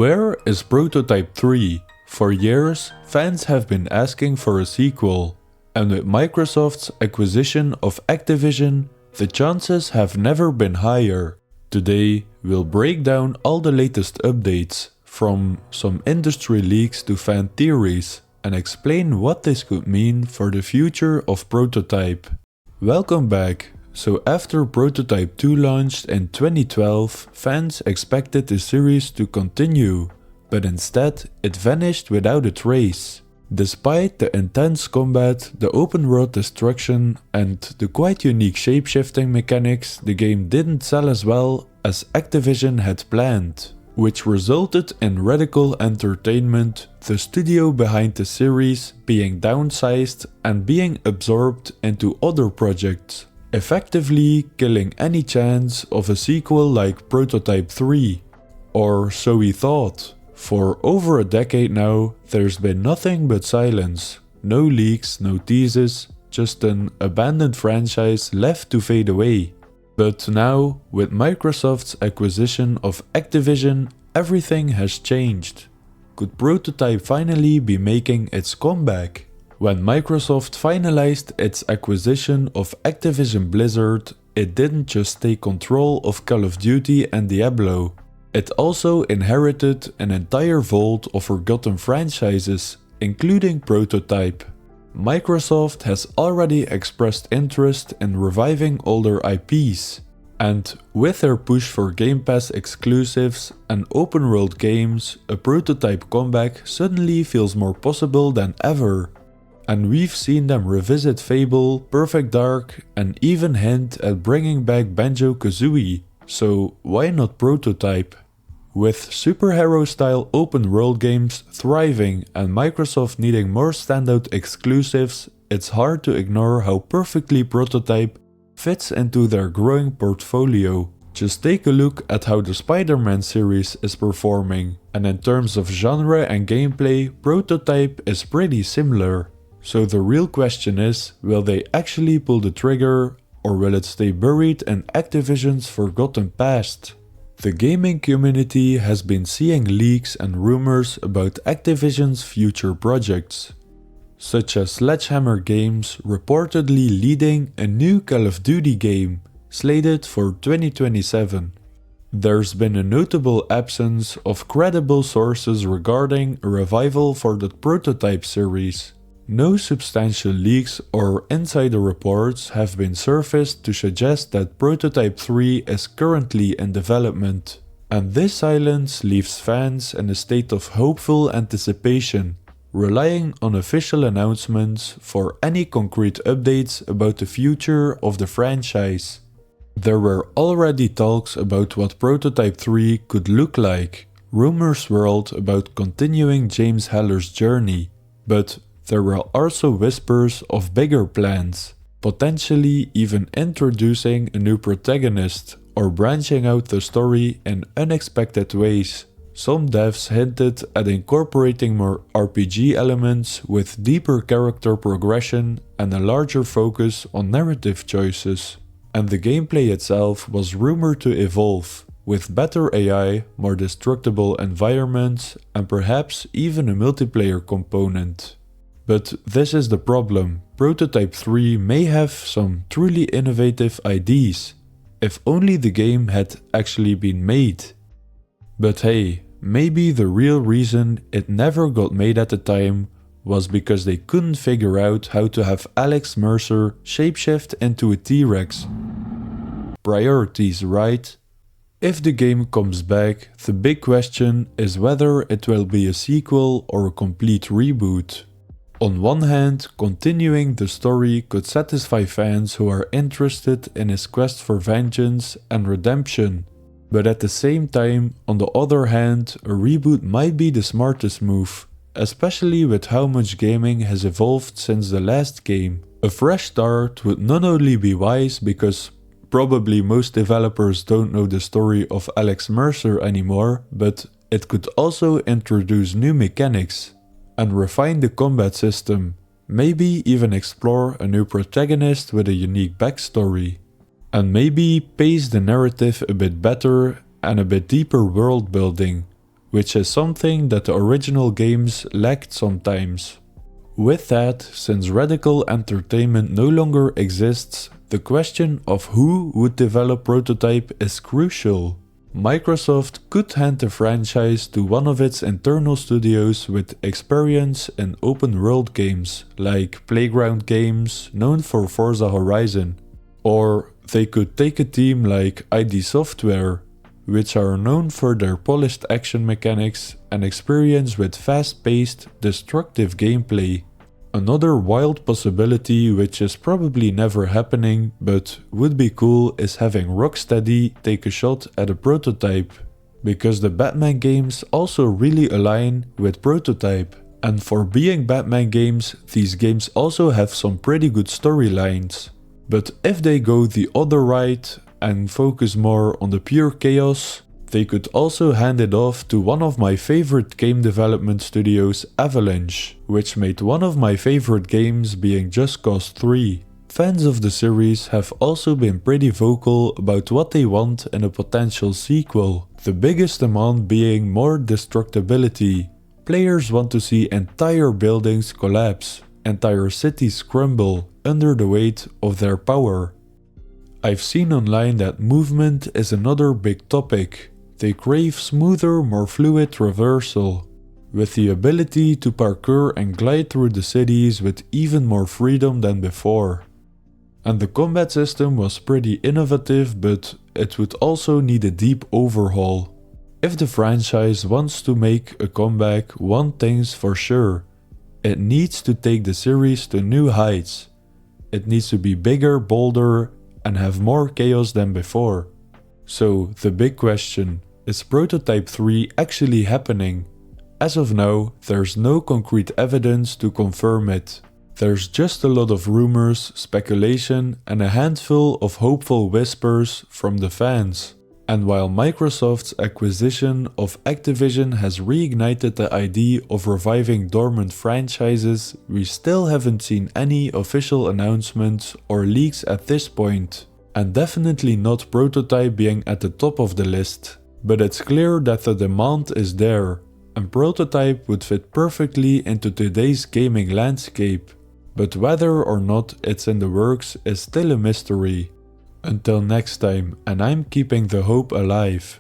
Where is Prototype 3? For years, fans have been asking for a sequel, and with Microsoft's acquisition of Activision, the chances have never been higher. Today, we'll break down all the latest updates, from some industry leaks to fan theories, and explain what this could mean for the future of Prototype. Welcome back. So after Prototype 2 launched in 2012, fans expected the series to continue, but instead it vanished without a trace. Despite the intense combat, the open world destruction, and the quite unique shapeshifting mechanics, the game didn't sell as well as Activision had planned, which resulted in Radical Entertainment, the studio behind the series, being downsized and being absorbed into other projects, effectively killing any chance of a sequel like Prototype 3. Or so we thought. For over a decade now, there's been nothing but silence. No leaks, no teases, just an abandoned franchise left to fade away. But now, with Microsoft's acquisition of Activision, everything has changed. Could Prototype finally be making its comeback? When Microsoft finalized its acquisition of Activision Blizzard, it didn't just take control of Call of Duty and Diablo. It also inherited an entire vault of forgotten franchises, including Prototype. Microsoft has already expressed interest in reviving older IPs, and with their push for Game Pass exclusives and open world games, a Prototype comeback suddenly feels more possible than ever. And we've seen them revisit Fable, Perfect Dark, and even hint at bringing back Banjo-Kazooie, so why not Prototype? With superhero-style open-world games thriving and Microsoft needing more standout exclusives, it's hard to ignore how perfectly Prototype fits into their growing portfolio. Just take a look at how the Spider-Man series is performing, and in terms of genre and gameplay, Prototype is pretty similar. So the real question is, will they actually pull the trigger, or will it stay buried in Activision's forgotten past? The gaming community has been seeing leaks and rumors about Activision's future projects, such as Sledgehammer Games reportedly leading a new Call of Duty game, slated for 2027. There's been a notable absence of credible sources regarding a revival for the Prototype series. No substantial leaks or insider reports have been surfaced to suggest that Prototype 3 is currently in development, and this silence leaves fans in a state of hopeful anticipation, relying on official announcements for any concrete updates about the future of the franchise. There were already talks about what Prototype 3 could look like. Rumors swirled about continuing James Haller's journey, but there were also whispers of bigger plans, potentially even introducing a new protagonist or branching out the story in unexpected ways. Some devs hinted at incorporating more RPG elements with deeper character progression and a larger focus on narrative choices. And the gameplay itself was rumored to evolve, with better AI, more destructible environments, and perhaps even a multiplayer component. But this is the problem. Prototype 3 may have some truly innovative ideas, if only the game had actually been made. But hey, maybe the real reason it never got made at the time was because they couldn't figure out how to have Alex Mercer shapeshift into a T-Rex. Priorities, right? If the game comes back, the big question is whether it will be a sequel or a complete reboot. On one hand, continuing the story could satisfy fans who are interested in his quest for vengeance and redemption, but at the same time, on the other hand, a reboot might be the smartest move, especially with how much gaming has evolved since the last game. A fresh start would not only be wise because probably most developers don't know the story of Alex Mercer anymore, but it could also introduce new mechanics and refine the combat system, maybe even explore a new protagonist with a unique backstory, and maybe pace the narrative a bit better and a bit deeper world building, which is something that the original games lacked sometimes. With that, since Radical Entertainment no longer exists, the question of who would develop Prototype is crucial. Microsoft could hand the franchise to one of its internal studios with experience in open-world games, like Playground Games, known for Forza Horizon. Or they could take a team like ID Software, which are known for their polished action mechanics and experience with fast-paced, destructive gameplay. Another wild possibility, which is probably never happening but would be cool, is having Rocksteady take a shot at a Prototype, because the Batman games also really align with Prototype, and for being Batman games, these games also have some pretty good storylines. But if they go the other route and focus more on the pure chaos, they could also hand it off to one of my favorite game development studios, Avalanche, which made one of my favorite games being Just Cause 3. Fans of the series have also been pretty vocal about what they want in a potential sequel, the biggest demand being more destructibility. Players want to see entire buildings collapse, entire cities crumble under the weight of their power. I've seen online that movement is another big topic. They crave smoother, more fluid traversal, with the ability to parkour and glide through the cities with even more freedom than before. And the combat system was pretty innovative, but it would also need a deep overhaul. If the franchise wants to make a comeback, one thing's for sure: it needs to take the series to new heights. It needs to be bigger, bolder, and have more chaos than before. So the big question: is Prototype 3 actually happening? As of now, there's no concrete evidence to confirm it. There's just a lot of rumors, speculation, and a handful of hopeful whispers from the fans. And while Microsoft's acquisition of Activision has reignited the idea of reviving dormant franchises, we still haven't seen any official announcements or leaks at this point. And definitely not Prototype being at the top of the list. But it's clear that the demand is there, and Prototype would fit perfectly into today's gaming landscape. But whether or not it's in the works is still a mystery. Until next time, and I'm keeping the hope alive.